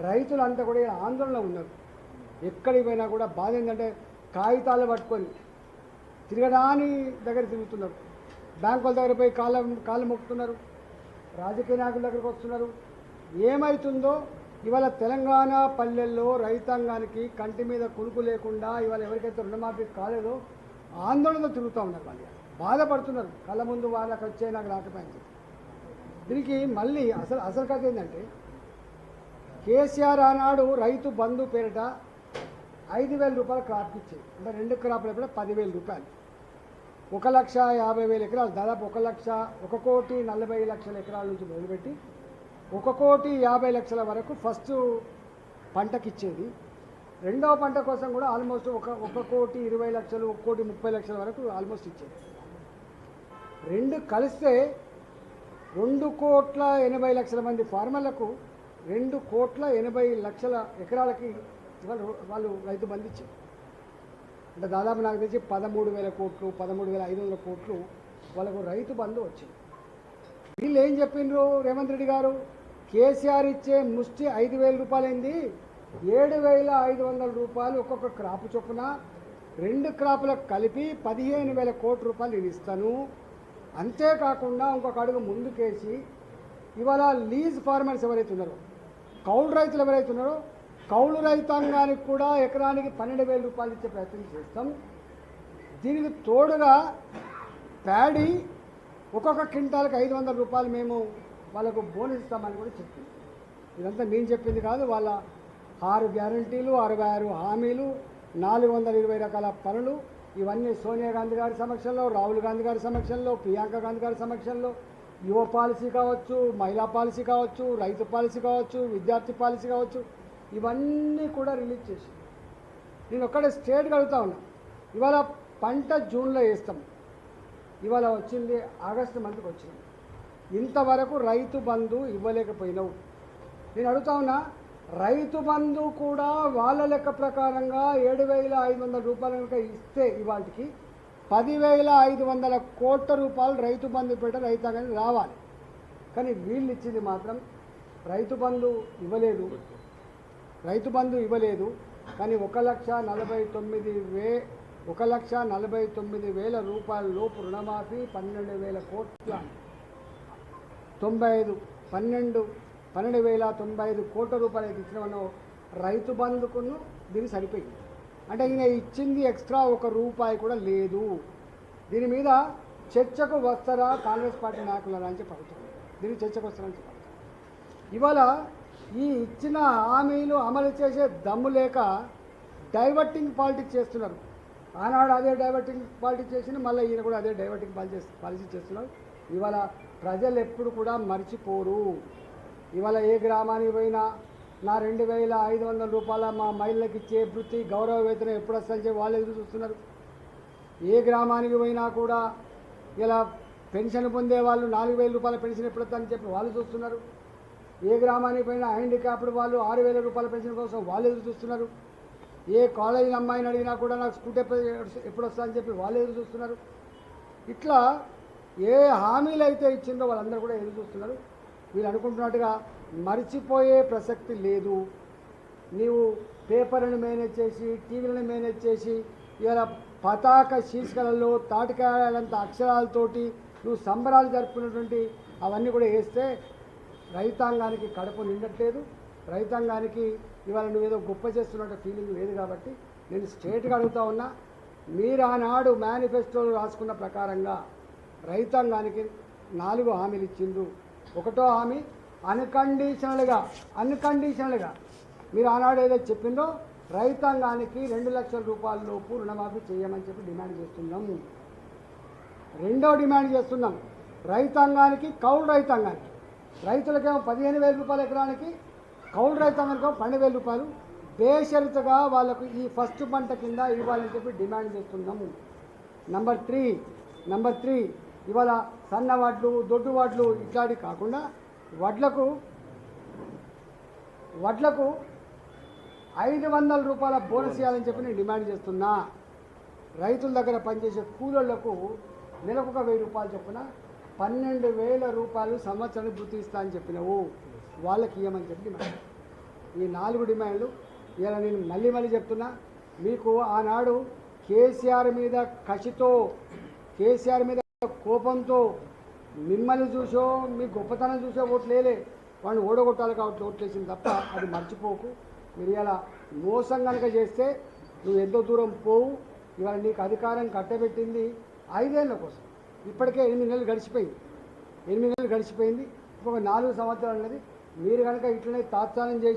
రైతులంతా కూడా ఆందోళన ఉన్నారు. ఎక్కడికి పోయినా కూడా బాధ ఏంటంటే కాగితాలు పట్టుకొని తిరగడాని దగ్గర తిరుగుతున్నారు. బ్యాంకుల దగ్గర పోయి కాళ్ళు మొక్కుతున్నారు. రాజకీయ నాయకుల దగ్గరకు వస్తున్నారు. ఏమవుతుందో ఇవాళ తెలంగాణ పల్లెల్లో రైతాంగానికి కంటి మీద కునుకు లేకుండా ఇవాళ ఎవరికైతే రుణమాఫీ కాలేదో ఆందోళనతో తిరుగుతూ ఉన్నారు. వాళ్ళు బాధపడుతున్నారు. కళ్ళ ముందు వాళ్ళకి వచ్చే నాకు రాకపోయింది. దీనికి మళ్ళీ అసలు కథ ఏంటంటే కేసీఆర్ ఆనాడు రైతు బంధు పేరిట 5,000 రూపాయలు క్రాప్ ఇచ్చేది. అంటే 2 క్రాప్లు కూడా 10,000 రూపాయలు. 1,50,000 ఎకరాలు, దాదాపు 1,40,40,00,000 ఎకరాల నుంచి మొదలుపెట్టి 1,50,00,000 వరకు ఫస్ట్ పంటకి ఇచ్చేది. రెండవ పంట కోసం కూడా ఆల్మోస్ట్ 1,20,00,000, 1,30,00,000 వరకు ఆల్మోస్ట్ ఇచ్చేది. రెండు కలిస్తే 2,80,00,000 మంది ఫార్మర్లకు 2,80,00,000 ఎకరాలకి వాళ్ళు రైతు బంధు ఇచ్చారు. అంటే దాదాపు నాకు తెలిసి 13,000 కోట్లు, 13,500 కోట్లు వాళ్ళకు రైతు బంధు వచ్చింది. వీళ్ళు ఏం చెప్పిండ్రు రేవంత్ రెడ్డి గారు, కేసీఆర్ ఇచ్చే ముష్టి 5,000 రూపాయలైంది, 7,500 రూపాయలు ఒక్కొక్క క్రాప్ చొప్పున 2 క్రాపులకు కలిపి 15,000 కోట్ల రూపాయలు నేను ఇస్తాను. అంతేకాకుండా ఇంకొక అడుగు ముందుకేసి ఇవాళ లీజ్ ఫార్మర్స్ ఎవరైతే ఉన్నారో, కౌలు రైతులు ఎవరైతే ఉన్నారో, కౌలు రైతాంగానికి కూడా ఎకరానికి 12,000 రూపాయలు ఇచ్చే ప్రయత్నం చేస్తాం. దీనికి తోడుగా ప్యాడీ ఒక్కొక్క క్వింటాల్కి 500 రూపాయలు మేము వాళ్ళకు బోనస్ ఇస్తామని కూడా చెప్పింది. ఇదంతా నేను చెప్పింది కాదు. వాళ్ళ 6 గ్యారంటీలు, 66 హామీలు, 420 రకాల పనులు, ఇవన్నీ సోనియా గాంధీ గారి సమక్షంలో, రాహుల్ గాంధీ గారి సమక్షంలో, ప్రియాంక గాంధీ గారి సమక్షంలో, యువ పాలసీ కావచ్చు, మహిళా పాలసీ కావచ్చు, రైతు పాలసీ కావచ్చు, విద్యార్థి పాలసీ కావచ్చు, ఇవన్నీ కూడా రిలీజ్ చేసి నేను ఒక్కడే స్టేట్గా అడుగుతా ఉన్నా. ఇవాళ పంట జూన్లో వేస్తాం, ఇవాళ వచ్చింది ఆగస్టు మంత్కి వచ్చింది. ఇంతవరకు రైతు బంధు ఇవ్వలేకపోయినావు. నేను అడుగుతా ఉన్నా, రైతు బంధు కూడా వాళ్ళ లెక్క ప్రకారంగా 7,500 రూపాయలు కనుక ఇస్తే ఇవాటికి 10,500 కోట్ల రూపాయలు రైతు బంధు పెట్ట రైతాంగానికి రావాలి. కానీ వీళ్ళు ఇచ్చింది మాత్రం రైతు బంధు ఇవ్వలేదు. కానీ 1,49,000 రూపాయల లోపు రుణమాఫీ, 12,000 కోట్ల 12,095 కోట్ల రూపాయలు ఇచ్చిన మనం రైతు బంధుకును దీన్ని సరిపోయింది. అంటే ఈయన ఇచ్చింది ఎక్స్ట్రా 1 రూపాయి కూడా లేదు. దీని మీద చర్చకు వస్తారా కాంగ్రెస్ పార్టీ నాయకులరా అని చెప్పి అడుగుతుంది. దీన్ని చర్చకు వస్తారని చెప్పి ఇవాళ ఈ ఇచ్చిన హామీలు అమలు చేసే దమ్ము లేక డైవర్టింగ్ పాలిటిక్స్ చేస్తున్నారు. ఆనాడు అదే డైవర్టింగ్ పాలిటిక్స్ చేసిన, మళ్ళీ ఈయన కూడా అదే డైవర్టింగ్ పాలసీ చేస్తున్నారు. ఇవాళ ప్రజలు ఎప్పుడు కూడా మర్చిపోరు. ఇవాళ ఏ గ్రామానికి పోయినా నా 2,500 రూపాయల మా మహిళలకు ఇచ్చే వృత్తి గౌరవ వేతనం ఎప్పుడు వస్తుందని చెప్పి వాళ్ళు ఎదురు చూస్తున్నారు. ఏ గ్రామానికి పోయినా కూడా ఇలా పెన్షన్ పొందే వాళ్ళు 4,000 రూపాయల పెన్షన్ ఎప్పుడు వస్తుందని చెప్పి వాళ్ళు చూస్తున్నారు. ఏ గ్రామానికి పోయినా హ్యాండిక్యాప్డ్ వాళ్ళు 6,000 రూపాయల పెన్షన్ కోసం వాళ్ళు ఎదురు చూస్తున్నారు. ఏ కాలేజీ అమ్మాయిని అడిగినా కూడా నాకు స్కూటీ ఎప్పుడు వస్తుందని చెప్పి వాళ్ళు ఎదురు చూస్తున్నారు. ఇట్లా ఏ హామీలు అయితే ఇచ్చిందో వాళ్ళందరూ కూడా ఎదురు చూస్తున్నారు. వీళ్ళు అనుకుంటున్నట్టుగా మర్చిపోయే ప్రసక్తి లేదు. నీవు పేపర్లను మేనేజ్ చేసి, టీవీలను మేనేజ్ చేసి, ఇవాళ పతాక శీర్షికలలో తాటికాయలంత అక్షరాలతోటి నువ్వు సంబరాలు జరుపుకున్నటువంటి అవన్నీ కూడా వేస్తే రైతాంగానికి కడుపు నిండట్లేదు. రైతాంగానికి ఇవాళ నువ్వేదో గొప్ప చేస్తున్నట్టు ఫీలింగ్ లేదు. కాబట్టి నేను స్ట్రేట్గా అడుగుతా ఉన్నా, మీరు ఆనాడు మేనిఫెస్టోలో రాసుకున్న ప్రకారంగా రైతాంగానికి 4 హామీలు ఇచ్చిండ్రు. 1వ హామీ అన్కండిషనల్గా మీరు ఆనాడు ఏదైతే చెప్పిందో రైతాంగానికి 2 లక్షల రూపాయల లోపు రుణమాఫీ చేయమని చెప్పి డిమాండ్ చేస్తున్నాం. 2వ డిమాండ్ చేస్తున్నాం, రైతాంగానికి కౌలు రైతాంగానికి, రైతులకేమో 15,000 రూపాయల ఎకరానికి, కౌలు రైతాంగానికేమో 12,000 రూపాయలు బేషరతుగా వాళ్ళకు ఈ ఫస్ట్ పంట కింద ఇవ్వాలని చెప్పి డిమాండ్ చేస్తున్నాము. నంబర్ 3 ఇవాళ సన్న వడ్లు, దొడ్డు వడ్లు ఇట్లాంటివి కాకుండా వడ్లకు 500 రూపాయల బోనస్ ఇవ్వాలని చెప్పి నేను డిమాండ్ చేస్తున్నా. రైతుల దగ్గర పనిచేసే కూలీళ్లకు నెలకు 1,000 రూపాయలు చొప్పున 12,000 రూపాయలు సంవత్సరానికి వృత్తి ఇస్తా అని చెప్పినావు, వాళ్ళకి ఇవ్వమని చెప్పి డిమాండ్. ఈ 4 డిమాండ్లు ఇలా నేను మళ్ళీ చెప్తున్నా. మీకు ఆనాడు కేసీఆర్ మీద కసితో, కేసీఆర్ మీద కోపంతో మిమ్మల్ని చూసో మీ గొప్పతనం చూసో ఓట్లేలే, వాడిని ఓడగొట్టాలి కాబట్టి ఓట్లేసింది తప్ప అది మర్చిపోకు. మీరు ఇలా మోసం కనుక చేస్తే నువ్వు ఎంతో దూరం పోవు. ఇవాళ నీకు అధికారం కట్టబెట్టింది 5 ఏళ్ళ కోసం. ఇప్పటికే 8 నెలలు గడిచిపోయింది. 8 నెలలు గడిచిపోయింది. ఇంకొక 4 సంవత్సరాలు అన్నది. మీరు కనుక ఇట్లనే తాత్సారం చేసి